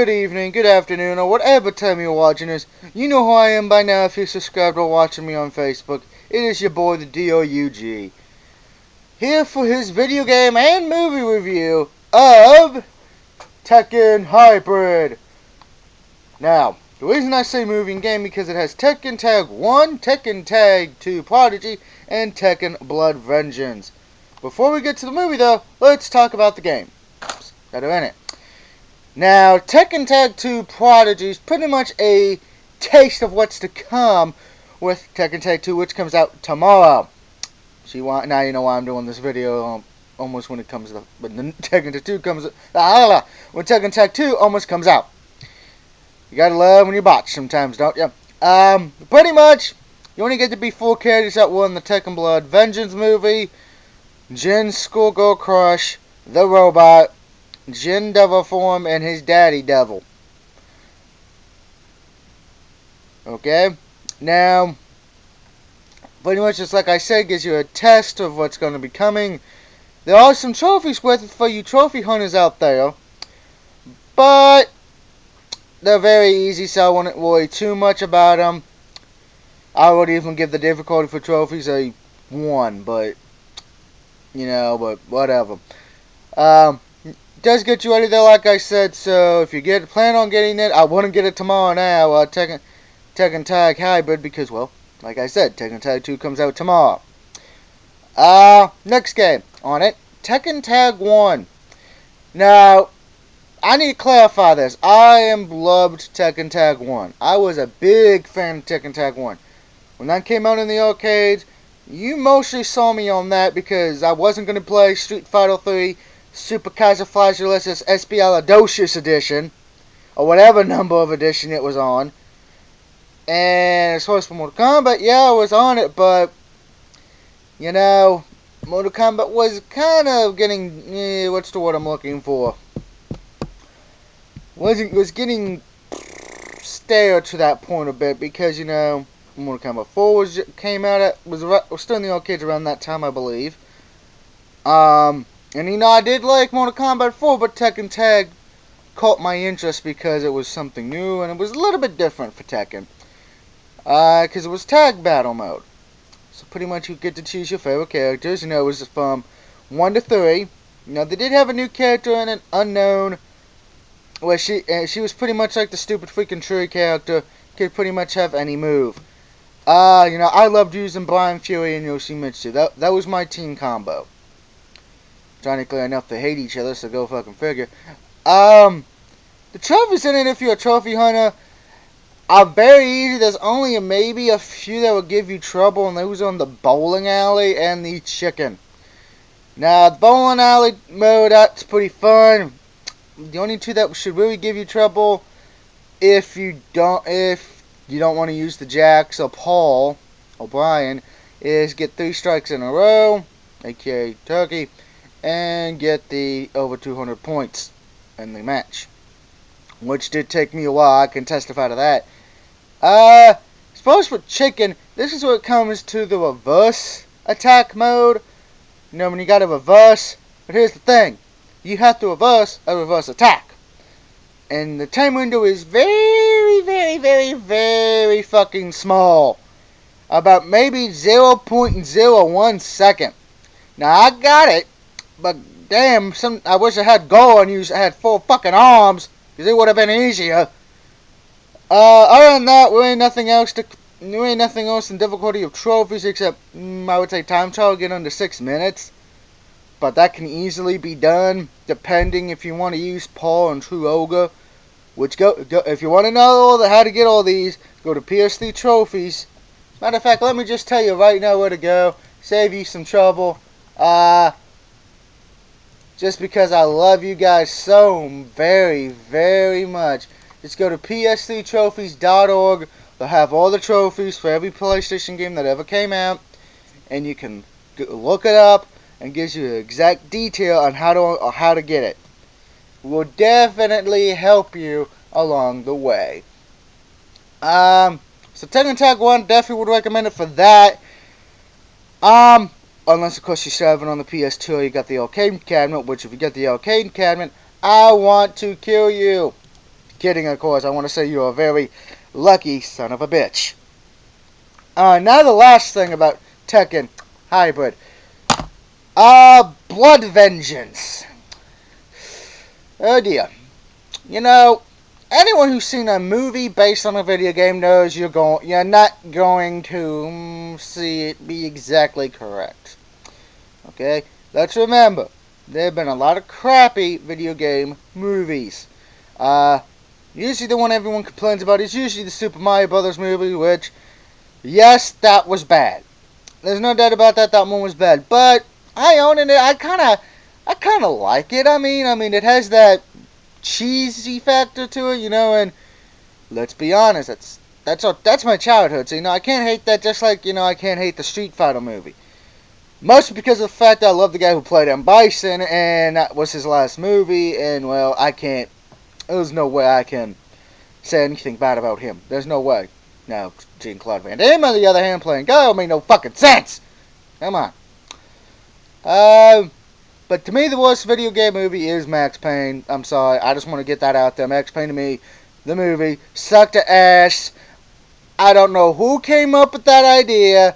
good evening, good afternoon, or whatever time you're watching this. You know who I am by now if you subscribed or watching me on Facebook. It is your boy, the DOUG. Here for his video game and movie review of Tekken Hybrid. Now, the reason I say movie and game because it has Tekken Tag 1, Tekken Tag 2 Prodigy, and Tekken Blood Vengeance. Before we get to the movie though, let's talk about the game that are in it. Now, Tekken Tag 2 Prodigy is pretty much a taste of what's to come with Tekken Tag 2, which comes out tomorrow. Now you know why I'm doing this video almost when it comes to when the Tekken Tag 2 comes when Tekken Tag 2 almost comes out. You gotta love when you botch sometimes, don't you? Pretty much, you only get to be 4 characters that were in the Tekken Blood Vengeance movie. Jin Schoolgirl Crush, the Robot, Jin Devil Form, and his Daddy Devil. Okay? Now, pretty much just like I said, gives you a test of what's going to be coming. There are some trophies with it for you trophy hunters out there. But they're very easy, so I wouldn't worry too much about them. I would even give the difficulty for trophies a 1, but but whatever. Does get you ready there, like I said. So if you plan on getting it, I wouldn't get it tomorrow now. Tekken Tag Hybrid, because like I said, Tekken Tag 2 comes out tomorrow. Next game on it, Tekken Tag 1. Now, I need to clarify this. I loved Tekken Tag 1. I was a big fan of Tekken Tag 1. When that came out in the arcades, you mostly saw me on that because I wasn't going to play Street Fighter 3 Super Kaiser Flageless's Espialidocious edition, or whatever number of edition it was on. And as far as for Mortal Kombat, yeah, I was on it, but Mortal Kombat was kind of getting, what's the word I'm looking for? Was getting stale to that point a bit because Mortal Kombat 4 came out was still in the arcades around that time, I believe. And I did like Mortal Kombat 4, but Tekken Tag caught my interest because it was something new and it was a little bit different for Tekken. Because it was tag battle mode. So pretty much you get to choose your favorite characters. It was from 1 to 3. They did have a new character in it, Unknown, where she was pretty much like the stupid freaking tree character. Could pretty much have any move. I loved using Brian Fury and Yoshimitsu. That was my team combo. Ironically enough, they hate each other, so go fucking figure. The trophies in it, if you're a trophy hunter, are very easy. There's only maybe a few that will give you trouble, and those are on the bowling alley and the chicken. Now, the bowling alley mode, that's pretty fun. The only two that should really give you trouble, if you don't want to use the Jax or Paul or Brian, is get 3 strikes in a row, aka Turkey, and get the over 200 points in the match, which did take me a while. I can testify to that. Suppose for chicken, this is where it comes to the reverse attack mode. When you got to reverse, but here's the thing, you have to reverse a reverse attack, and the time window is very, very, very, very fucking small, about maybe 0.01 second. Now I got it, but damn, I wish I had Go and I had 4 fucking arms, because it would have been easier. Other than that, there ain't nothing else in difficulty of trophies except, I would say time trial, get under 6 minutes. But that can easily be done, depending if you want to use Paul and True Ogre. Which if you want to know how to get all these, go to PS3 Trophies. Matter of fact, let me just tell you right now where to go. Save you some trouble. Just because I love you guys so very, very much. Just go to ps3trophies.org. They'll have all the trophies for every PlayStation game that ever came out. And you can look it up and gives you the exact detail on how to get it. Will definitely help you along the way. So Tekken Tag 1, definitely would recommend it for that. Unless, of course, you still have it on the PS2 or you got the arcade cabinet, which if you get the arcade cabinet, I want to kill you. Kidding, of course. I want to say you're a very lucky son of a bitch. Now the last thing about Tekken Hybrid. Blood Vengeance. Oh dear. You know, anyone who's seen a movie based on a video game knows you're not going to see it be exactly correct. Okay? Let's remember, there have been a lot of crappy video game movies. Usually the one everyone complains about is usually the Super Mario Brothers movie, which, yes, that was bad. There's no doubt about that. That one was bad, but I own it. I kind of like it. I mean, it has that cheesy factor to it, and let's be honest, that's my childhood. So I can't hate that. Just like I can't hate the Street Fighter movie. Mostly because of the fact that I love the guy who played M. Bison, and that was his last movie, and, well, I can't. There's no way I can say anything bad about him. There's no way. Now, Jean-Claude Van Damme, on the other hand, playing Guile made no fucking sense. Come on. But to me, the worst video game movie is Max Payne. I'm sorry. I just want to get that out there. Max Payne, to me, the movie, sucked to ass. I don't know who came up with that idea.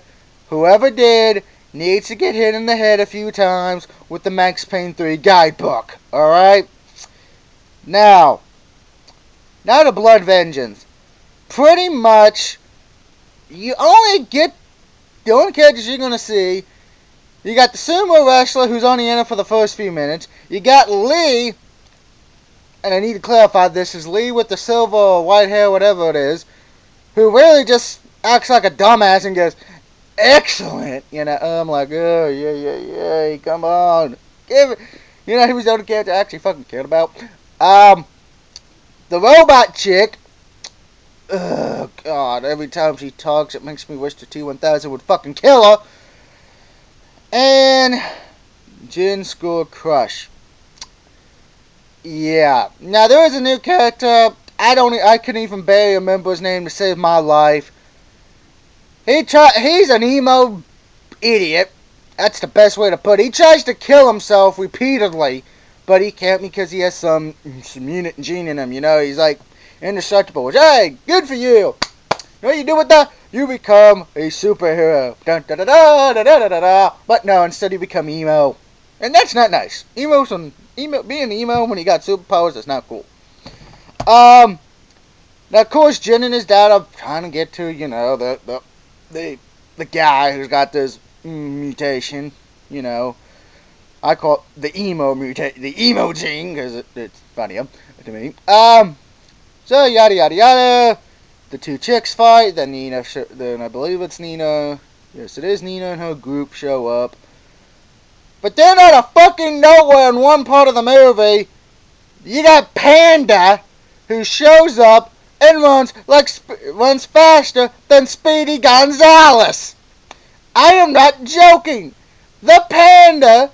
Whoever did needs to get hit in the head a few times with the Max Payne 3 guidebook. Alright? Now to Blood Vengeance. Pretty much, the only characters you're going to see, you got the sumo wrestler who's only in it for the first few minutes. You got Lee, and I need to clarify this, is Lee with the silver or white hair, whatever it is, who really just acts like a dumbass and goes, excellent, I'm like, oh, yeah, come on. Give it. He was the only character I actually fucking cared about. The robot chick, oh, God, every time she talks, it makes me wish the T-1000 would fucking kill her. And Jin School Crush. Yeah. Now, there is a new character. I couldn't even barely remember his name to save my life. He's an emo idiot. That's the best way to put it. He tries to kill himself repeatedly, but he can't because he has some mutant gene in him. He's like indestructible. Which, hey, good for you. You know what you do with that? You become a superhero. Dun, da, da, da, da, da, da, da. But no, instead you become emo. And that's not nice. Being emo when you got superpowers is not cool. Now, of course, Jin and his dad are trying to get to, the guy who's got this mutation, I call it the emo mutation, the emo gene, because it's funnier to me. So yada yada yada. The two chicks fight. Then then I believe it's Nina. Yes, it is Nina and her group show up. But then out of fucking nowhere in one part of the movie, you got Panda, who shows up and runs faster than Speedy Gonzales. I am not joking. The Panda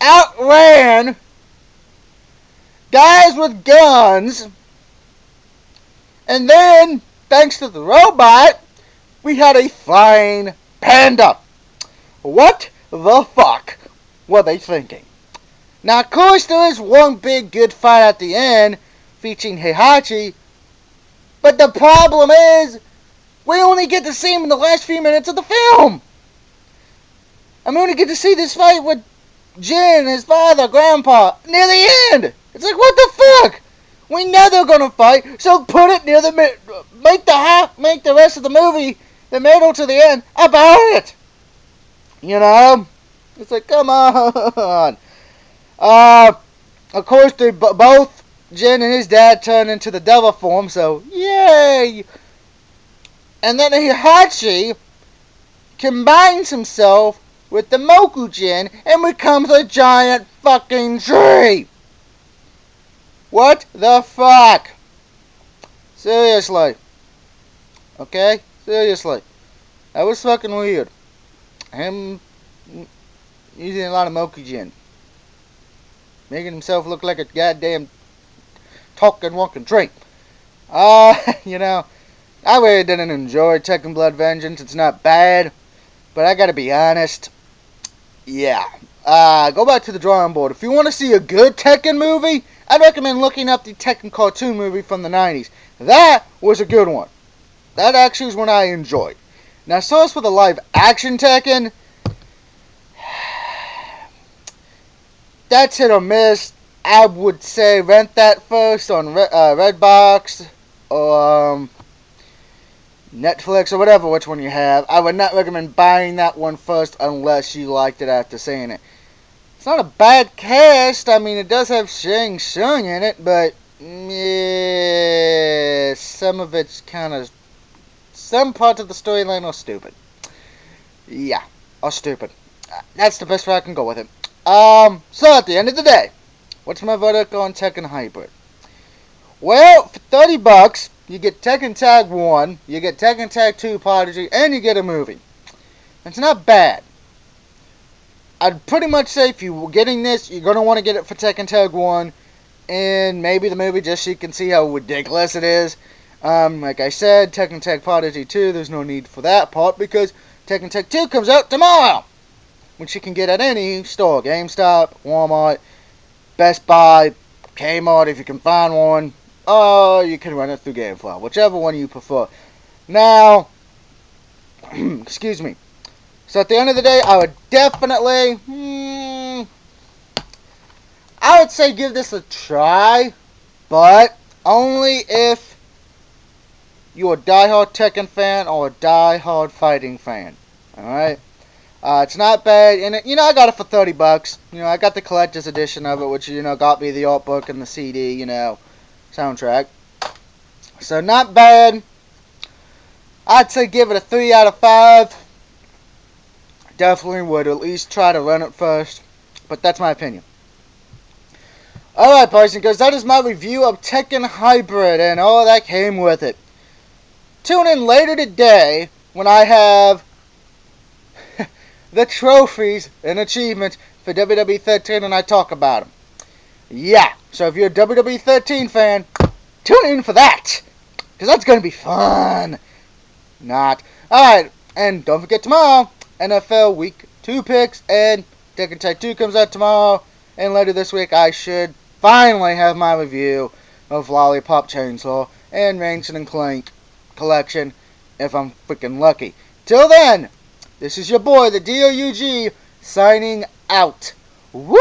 outran guys with guns, and then, thanks to the robot, we had a flying panda. What the fuck were they thinking? Now, of course, there is one big good fight at the end, featuring Heihachi, but the problem is, we only get to see him in the last few minutes of the film. I'm only get to see this fight with Jin, his father, Grandpa, near the end. It's like, what the fuck? We know they're gonna fight, so put it near the make the rest of the movie, the middle to the end, about it. It's like, come on. Of course, they both Jin and his dad turn into the devil form, so yay. And then Heihachi combines himself with the Mokujin and becomes a giant fucking tree. What the fuck? Seriously. Okay? Seriously. That was fucking weird. Him using a lot of Mokujin. Making himself look like a goddamn talking, walking tree. I really didn't enjoy Tekken Blood Vengeance. It's not bad. But I gotta be honest. Yeah. Go back to the drawing board. If you want to see a good Tekken movie, I'd recommend looking up the Tekken cartoon movie from the 90s. That was a good one. That actually was one I enjoyed. Now, as for the live action Tekken, that's hit or miss. I would say rent that first on Redbox or Netflix or whatever, which one you have. I would not recommend buying that one first unless you liked it after seeing it. It's not a bad cast. I mean, it does have Shang Tsung in it, but yeah, some of it's kind of... Some parts of the storyline are stupid. Yeah, are stupid. That's the best way I can go with it. So at the end of the day, what's my verdict on Tekken Hybrid? Well, for $30, you get Tekken Tag 1, you get Tekken Tag 2 Prodigy, and you get a movie. It's not bad. I'd pretty much say if you were getting this, you're going to want to get it for Tekken Tag 1, and maybe the movie just so you can see how ridiculous it is. Like I said, Tekken Tag Prodigy 2, there's no need for that part because Tekken Tag 2 comes out tomorrow, which you can get at any store. GameStop, Walmart, Best Buy, Kmart if you can find one, or you can run it through GameFly, whichever one you prefer. Now, excuse me. So at the end of the day, I would definitely, I would say give this a try, but only if you're a diehard Tekken fan or a diehard fighting fan. Alright? It's not bad, and I got it for $30. I got the collector's edition of it, which, got me the art book and the CD, soundtrack. So not bad. I'd say give it a 3 out of 5. Definitely would at least try to run it first, but that's my opinion. Alright, boys and girls, that is my review of Tekken Hybrid and all that came with it. Tune in later today when I have the trophies and achievements for WWE 13 and I talk about them. Yeah, so if you're a WWE 13 fan, tune in for that, because that's going to be fun. Not. Alright, and don't forget tomorrow, NFL Week 2 picks, and Tekken Tag 2 comes out tomorrow, and later this week I should finally have my review of Lollipop Chainsaw and Ratchet and Clank collection, if I'm freaking lucky. Till then, this is your boy, the DOUG, signing out. Woo!